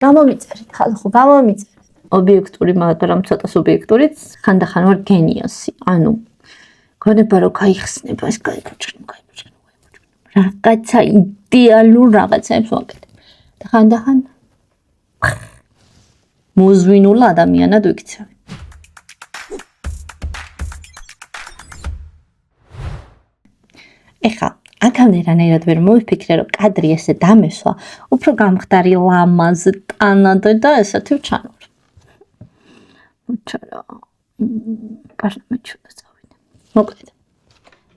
გამომიწერეთ, ხალხო, გამომიწერეთ. ობიექტური, მაგრამ ცოტა სუბიექტურიც, ხანდახან ვარ გენიოსი. ანუ გონება რომ გაიხსნება, ეს გაიბუჩქნა. რაღაცა იდეალურ რაღაცებს ვაკეთებ. და ხანდახან მოზვინულ ადამიანად ვიქცევი. ეხლა აქამდე რანაირად ვერ მოვიფიქრე, რომ კადრი ესე დამესვა, უფრო გამხდარი ლამაზ ტანად და ესეთი ვჩანვარ. უჩარა. პარლამენტში წავიდე. მოკლედ.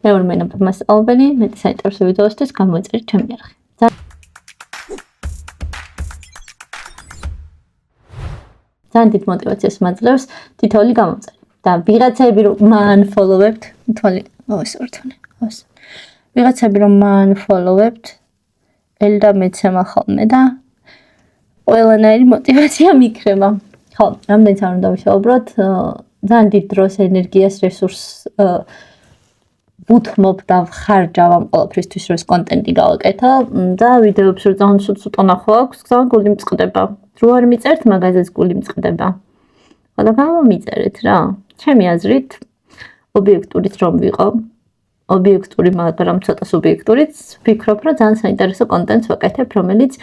მე ვარ მენა მასწავლებელი, მეტი საინტერესო ვიდეოსთვის გამოიწერეთ ჩემი არხი. ძალიან დიდ мотивაციას მაძლევს თითოეული გამოწერა. და ვიღაცები რომ მან ფოლოვებთ, თვალი, ეს ორთონე, ეს. ვიღაცები რომ მან ფოლოვებთ, ელდა მეცემა ხოლმე და ყველანაირი мотивация მიქრება. ხო, რამდენიც არ უნდა ვისაუბროთ, ძალიან დიდ დროს, ენერგიას, რესურსს ვუთმობ და ვხარჯავ ამ ყველაფრისთვის, რომ ეს კონტენტი გავაკეთო და ვიდეოებს რომ ძალიან სულ ნახო აქვს, ძალიან გული მწყდება. რო არ მიწერთ, მაგაზეც გული მწყდება. ხოდა გამომიწერეთ რა. ჩემი აზრით, ობიექტურით რომ ვიყო, ობიექტური, მაგრამ ცოტა სუბიექტურიც, ვფიქრობ, რომ ძალიან საინტერესო კონტენტს ვაკეთებ, რომელიც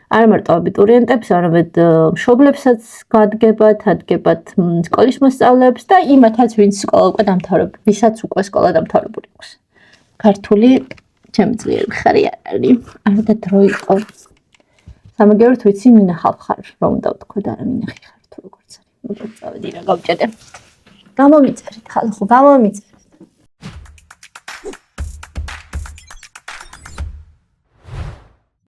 არა მარტო აბიტურიენტებს, არამედ მშობლებსაც გადგებათ, ადგებათ სკოლის მოსწავლეებს და იმათაც, ვინც სკოლა უკვე დამთავრებული, ვისაც უკვე სკოლა დამთავრებული აქვს. ქართული ჩემი ძლიერი მხარე არ არის, არადა დრო იყო. სამაგიეროდ ვიცი, მინახავ ხარ, რომ უნდა ვთქვა და არა მინახი ხარ თუ როგორც არის. მოკლედ წავედი რა გავჭედე. გამომიწერეთ, ხალხო, გამომიწერეთ.